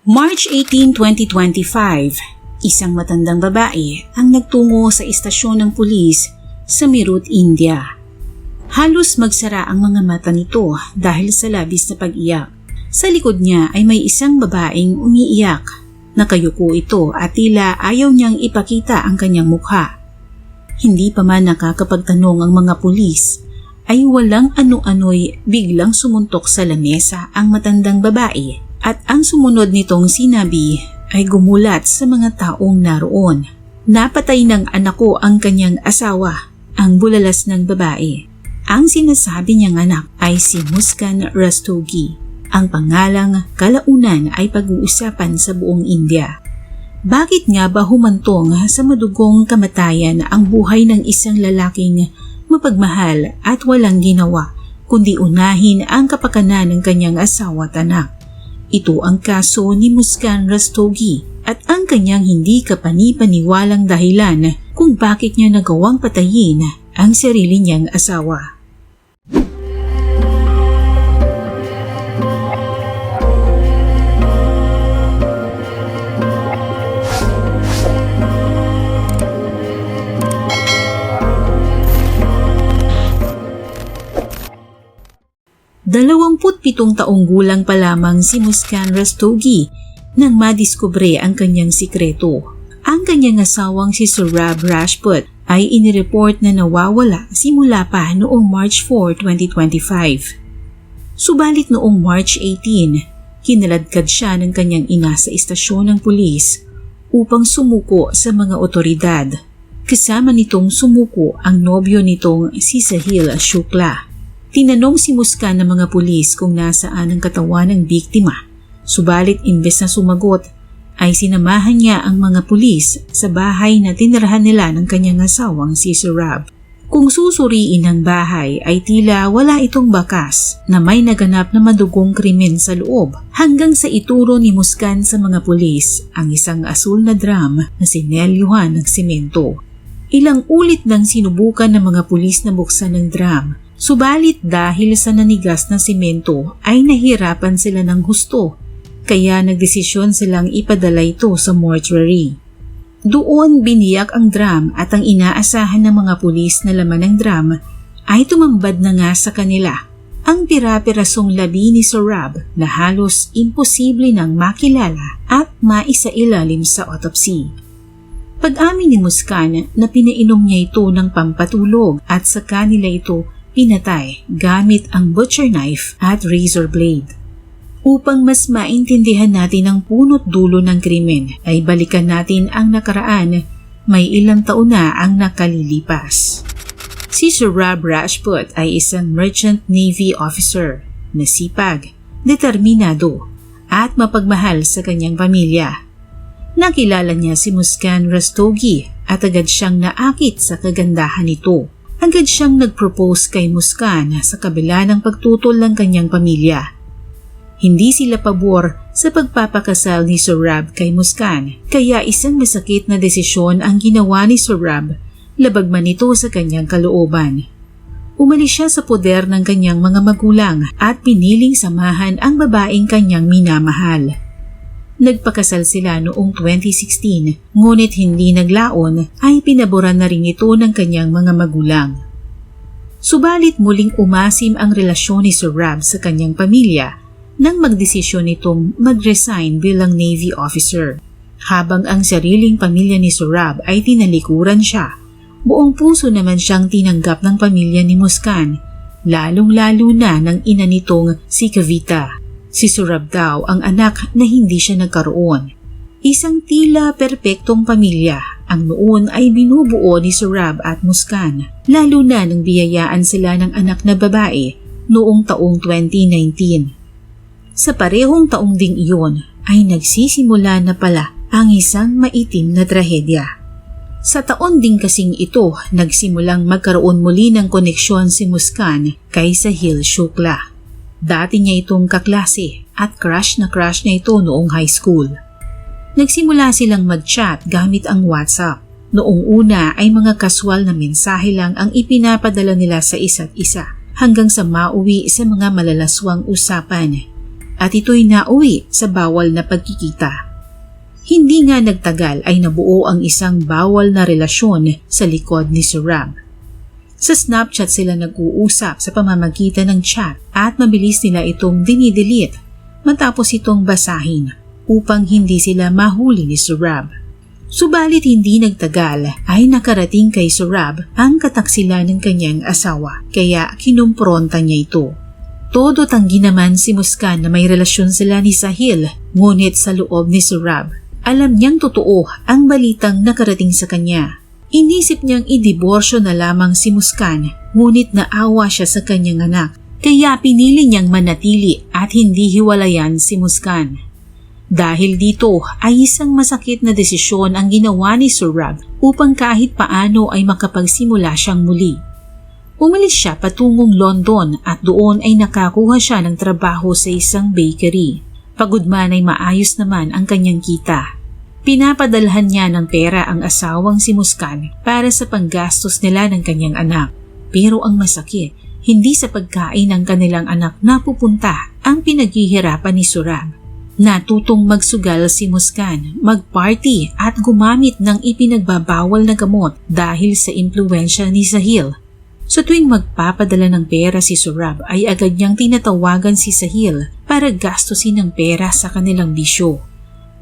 March 18, 2025, isang matandang babae ang nagtungo sa istasyon ng pulis sa Meerut, India. Halos magsara ang mga mata nito dahil sa labis na pag-iyak. Sa likod niya ay may isang babaeng umiiyak. Nakayuko ito at tila ayaw niyang ipakita ang kanyang mukha. Hindi pa man nakakapagtanong ang mga pulis, ay walang ano-ano'y biglang sumuntok sa lamesa ang matandang babae. At ang sumunod nitong sinabi ay gumulat sa mga taong naroon. Napatay ng anak ko ang kanyang asawa, ang bulalas ng babae. Ang sinasabi niyang anak ay si Muskan Rastogi. Ang pangalang kalaunan ay pag-uusapan sa buong India. Bakit nga ba humantong sa madugong kamatayan ang buhay ng isang lalaking mapagmahal at walang ginawa kundi unahin ang kapakanan ng kanyang asawa at anak? Ito ang kaso ni Muskan Rastogi at ang kanyang hindi kapani-paniwalang dahilan kung bakit niya nagawang patayin ang sarili niyang asawa. Pitong taong gulang pa lamang si Muskan Rastogi nang madiskubre ang kanyang sikreto. Ang kanyang asawang si Saurabh Rajput ay inireport na nawawala simula pa noong March 4, 2025. Subalit noong March 18, kinaladkad siya ng kanyang ina sa istasyon ng pulis upang sumuko sa mga otoridad. Kasama nitong sumuko ang nobyo nitong si Sahil Shukla. Tinanong si Muskan ng mga pulis kung nasaan ang katawan ng biktima. Subalit imbes na sumagot, ay sinamahan niya ang mga pulis sa bahay na tinirahan nila ng kanyang asawang si Saurabh. Kung susuriin ang bahay ay tila wala itong bakas na may naganap na madugong krimen sa loob hanggang sa ituro ni Muskan sa mga pulis ang isang asul na drum na sinelyuhan ng semento. Ilang ulit nang sinubukan ng mga pulis na buksan ng drum. Subalit dahil sa nanigas na semento ay nahirapan sila ng husto, kaya nagdesisyon silang ipadala ito sa mortuary. Doon biniyak ang drum at ang inaasahan ng mga pulis na laman ng drum ay tumambad na nga sa kanila ang pira-pirasong labi ni Saurabh na halos imposible nang makilala at maisailalim sa autopsy. Pag-amin ni Muskan na pinainom niya ito ng pampatulog at sa kanila ito pinatay gamit ang butcher knife at razor blade. Upang mas maintindihan natin ang punot dulo ng krimen ay balikan natin ang nakaraan, may ilang taon na ang nakalilipas. Si Saurabh Rajput ay isang merchant navy officer na sipag, determinado at mapagmahal sa kanyang pamilya. Nakilala niya si Muskan Rastogi at agad siyang naakit sa kagandahan nito. Agad siyang nag-propose kay Muskan sa kabila ng pagtutol ng kanyang pamilya. Hindi sila pabor sa pagpapakasal ni Saurabh kay Muskan, kaya isang masakit na desisyon ang ginawa ni Saurabh, labag man ito sa kanyang kalooban. Umalis siya sa poder ng kanyang mga magulang at piniling samahan ang babaeng kanyang minamahal. Nagpakasal sila noong 2016, ngunit hindi naglaon ay pinaboran na rin ito ng kanyang mga magulang. Subalit muling umasim ang relasyon ni Saurabh sa kanyang pamilya nang magdesisyon itong mag-resign bilang Navy officer. Habang ang sariling pamilya ni Saurabh ay tinalikuran siya, buong puso naman siyang tinanggap ng pamilya ni Muskan, lalong-lalo na ng ina nitong si Kavita. Si Saurabh daw ang anak na hindi siya nagkaroon. Isang tila perpektong pamilya ang noon ay binubuo ni Saurabh at Muskan, lalo na nang biyayaan sila ng anak na babae noong taong 2019. Sa parehong taong ding iyon ay nagsisimula na pala ang isang maitim na trahedya. Sa taon ding kasing ito, nagsimulang magkaroon muli ng koneksyon si Muskan kay Sahil Shukla. Dati niya itong kaklase at crush na crush niya ito noong high school. Nagsimula silang mag-chat gamit ang WhatsApp. Noong una ay mga kaswal na mensahe lang ang ipinapadala nila sa isa't isa hanggang sa mauwi sa mga malalaswang usapan. at ito'y nauwi sa bawal na pagkikita. Hindi nga nagtagal ay nabuo ang isang bawal na relasyon sa likod ni Sohrab. Sa Snapchat sila nag-uusap sa pamamagitan ng chat at mabilis nila itong dinidelete matapos itong basahin upang hindi sila mahuli ni Sohrab. Subalit hindi nagtagal ay nakarating kay Sohrab ang kataksilan ng kanyang asawa kaya kinumpronta niya ito. Todo tanggi naman si Muskan na may relasyon sila ni Sahil, ngunit sa loob ni Sohrab, alam niyang totoo ang balitang nakarating sa kanya. Inisip niyang idiborsyo na lamang si Muskan, ngunit naawa siya sa kanyang anak, kaya pinili niyang manatili at hindi hiwalayan si Muskan. Dahil dito ay isang masakit na desisyon ang ginawa ni Sohrab upang kahit paano ay makapagsimula siyang muli. Umalis siya patungong London at doon ay nakakuha siya ng trabaho sa isang bakery. Pagod man ay maayos naman ang kanyang kita. Pinapadalhan niya ng pera ang asawang si Muskan para sa panggastos nila ng kanyang anak. Pero ang masakit, hindi sa pagkain ng kanilang anak napupunta ang pinaghihirapan ni Sohrab. Natutong magsugal si Muskan, magparty at gumamit ng ipinagbabawal na gamot dahil sa impluwensya ni Sahil. Sa tuwing magpapadala ng pera si Sohrab ay agad niyang tinatawagan si Sahil para gastusin ng pera sa kanilang bisyo.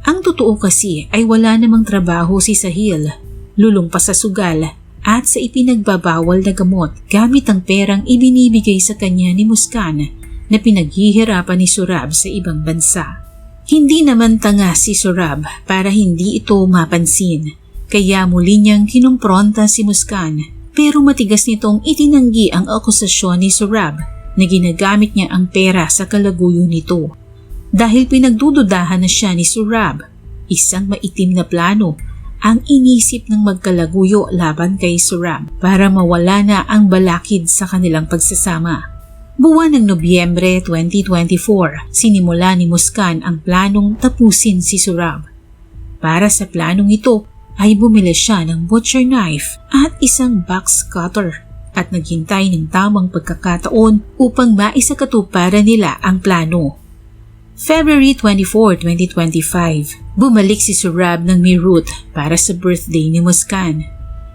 Ang totoo kasi ay wala namang trabaho si Sahil, lulong pa sa sugal at sa ipinagbabawal na gamot gamit ang perang ibinibigay sa kanya ni Muskan na pinaghihirapan ni Sohrab sa ibang bansa. Hindi naman tanga si Sohrab para hindi ito mapansin, kaya muli niyang kinumpronta si Muskan pero matigas nitong itinanggi ang akusasyon ni Sohrab na ginagamit niya ang pera sa kalaguyo nito. Dahil pinagdududahan na siya ni Sohrab, isang maitim na plano ang inisip ng magkalaguyo laban kay Sohrab para mawala na ang balakid sa kanilang pagsasama. Buwan ng Nobyembre 2024, sinimula ni Muskan ang planong tapusin si Sohrab. Para sa planong ito ay bumili siya ng butcher knife at isang box cutter at naghintay ng tamang pagkakataon upang maisakatuparan nila ang plano. February 24, 2025, bumalik si Sohrab ng Meerut para sa birthday ni Muskan.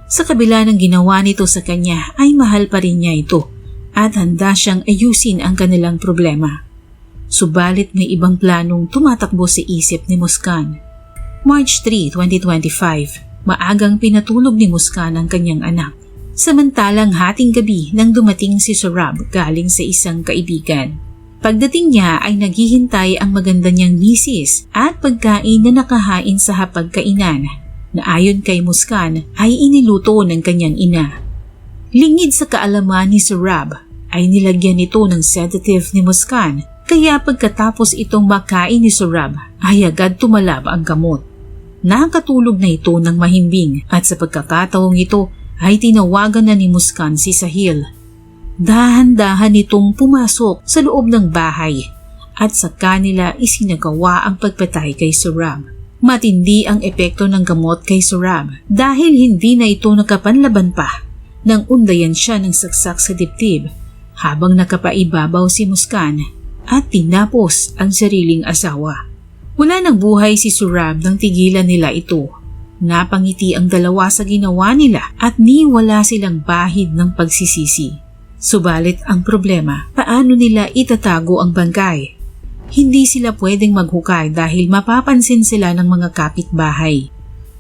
Sa kabila ng ginawa nito sa kanya ay mahal pa rin niya ito at handa siyang ayusin ang kanilang problema. Subalit may ibang planong tumatakbo sa isip ni Muskan. March 3, 2025, maagang pinatulog ni Muskan ang kanyang anak. Samantalang hating gabi nang dumating si Sohrab galing sa isang kaibigan. Pagdating niya ay naghihintay ang maganda niyang misis at pagkain na nakahain sa hapagkainan na ayon kay Muskan ay iniluto ng kanyang ina. Lingid sa kaalaman ni Sohrab ay nilagyan ito ng sedative ni Muskan kaya pagkatapos itong makain ni Sohrab ay agad tumalab ang gamot. Nakatulog na ito ng mahimbing at sa pagkakataong ito ay tinawagan na ni Muskan si Sahil. Dahan-dahan itong pumasok sa loob ng bahay at sa kanila isinagawa ang pagpatay kay Sohrab. Matindi ang epekto ng gamot kay Sohrab dahil hindi na ito nakapanlaban pa nang undayan siya ng saksak sa dibdib habang nakapaibabaw si Muskan at tinapos ang sariling asawa. Wala nang buhay si Sohrab nang tigilan nila ito. Napangiti ang dalawa sa ginawa nila at niwala silang bahid ng pagsisisi. Subalit ang problema, paano nila itatago ang bangkay? Hindi sila pwedeng maghukay dahil mapapansin sila ng mga kapitbahay.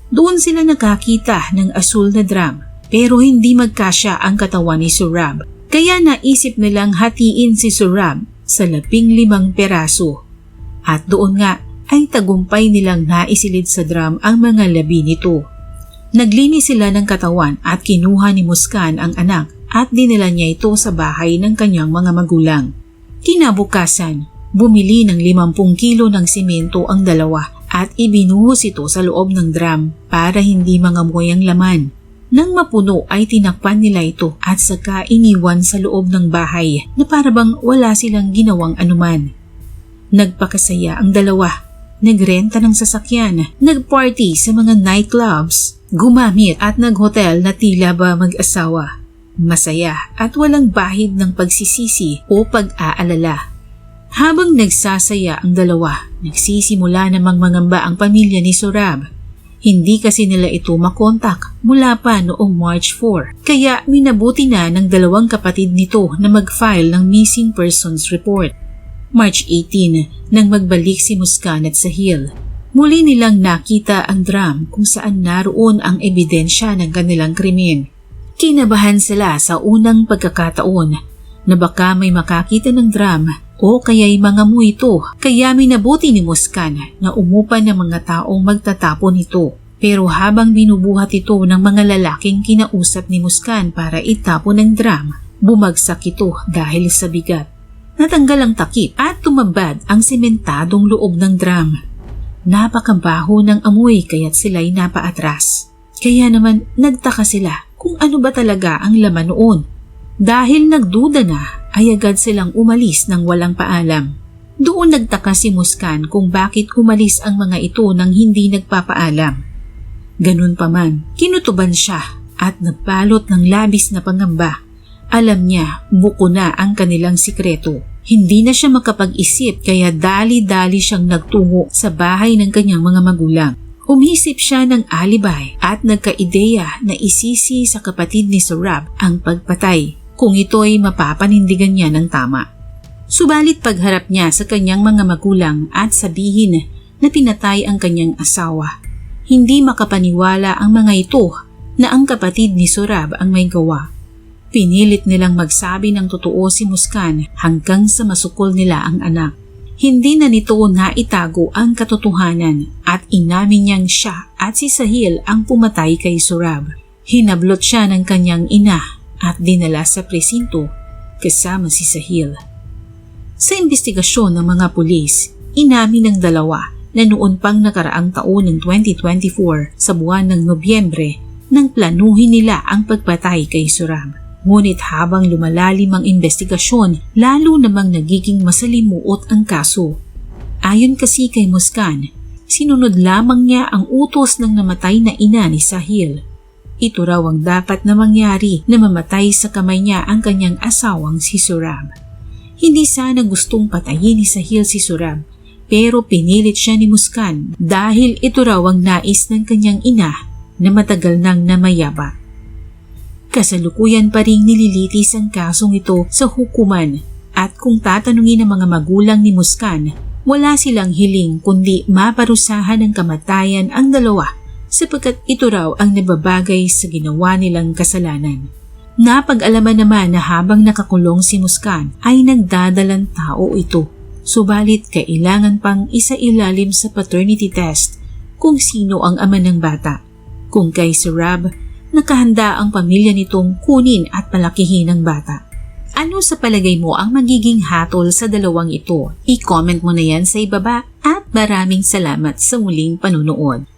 Doon sila nakakita ng asul na drum pero hindi magkasya ang katawan ni Sohrab. Kaya naisip nilang hatiin si Sohrab sa 15 peraso. At doon nga ay tagumpay nilang naisilid sa drum ang mga labi nito. Naglinis sila ng katawan at kinuha ni Muskan ang anak at dinala niya ito sa bahay ng kanyang mga magulang. Kinabukasan, bumili ng 50 kilo ng simento ang dalawa at ibinuhos ito sa loob ng drum para hindi mangamoy ang laman. Nang mapuno ay tinakpan nila ito at saka iniwan sa loob ng bahay na parabang wala silang ginawang anuman. Nagpakasaya ang dalawa, nagrenta ng sasakyan, nagparty sa mga nightclubs, gumamit at naghotel na tila ba mag-asawa. Masaya at walang bahid ng pagsisisi o pag-aalala. Habang nagsasaya ang dalawa, nagsisimula namang mangamba ang pamilya ni Surab. Hindi kasi nila ito makontak mula pa noong March 4, kaya minabuti na ng dalawang kapatid nito na mag-file ng missing persons report. March 18, nang magbalik si Muskan at Sahil, muli nilang nakita ang drum kung saan naroon ang ebidensya ng kanilang krimen. Kinabahan sila sa unang pagkakataon na baka may makakita ng drum o kaya'y mangamoy ito, kaya minabuti ni Muskan na umupa ng mga taong magtatapon ito. Pero habang binubuhat ito ng mga lalaking kinausap ni Muskan para itapon ng drum, bumagsak ito dahil sa bigat. Natanggal ang takip at tumambad ang sementadong loob ng drum. Napakabaho ng amoy kaya't sila'y napaatras. Kaya naman nagtaka sila kung ano ba talaga ang laman noon. Dahil nagduda na, ay agad silang umalis ng walang paalam. Doon nagtaka si Muskan kung bakit umalis ang mga ito nang hindi nagpapaalam. Ganun pa man, kinutuban siya at nagbalot ng labis na pangamba. Alam niya, buko na ang kanilang sikreto. Hindi na siya makapag-isip kaya dali-dali siyang nagtungo sa bahay ng kanyang mga magulang. Umisip siya ng alibay at nagka-ideya na isisi sa kapatid ni Surab ang pagpatay kung ito'y mapapanindigan niya ng tama. Subalit pagharap niya sa kanyang mga magulang at sabihin na pinatay ang kanyang asawa, hindi makapaniwala ang mga ito na ang kapatid ni Surab ang may gawa. Pinilit nilang magsabi ng totoo si Muskan hanggang sa masukol nila ang anak. Hindi na nito naitago ang katotohanan at inamin niyang siya at si Sahil ang pumatay kay Surab. Hinablot siya ng kanyang ina at dinala sa presinto kasama si Sahil. Sa investigasyon ng mga pulis, inamin ng dalawa na noon pang nakaraang taon ng 2024 sa buwan ng Nobyembre nang planuhin nila ang pagpatay kay Surab. Ngunit habang lumalalim ang investigasyon, lalo namang nagiging masalimuot ang kaso. Ayon kasi kay Muskan, sinunod lamang niya ang utos ng namatay na ina ni Sahil. Ito raw ang dapat na mangyari na mamatay sa kamay niya ang kanyang asawang si Surab. Hindi sana gustong patayin ni Sahil si Surab, pero pinilit siya ni Muskan dahil ito raw ang nais ng kanyang ina na matagal nang namayaba. Kasalukuyan pa ring nililitis ang kasong ito sa hukuman at kung tatanungin ng mga magulang ni Muskan, wala silang hiling kundi maparusahan ng kamatayan ang dalawa sapagkat ito raw ang nababagay sa ginawa nilang kasalanan. Napag-alaman naman na habang nakakulong si Muskan ay nagdadalang tao ito. Subalit kailangan pang isailalim sa paternity test kung sino ang ama ng bata. Kung kay Surab, nakahanda ang pamilya nitong kunin at palakihin ang bata. Ano sa palagay mo ang magiging hatol sa dalawang ito? I-comment mo na yan sa ibaba at maraming salamat sa muling panunood.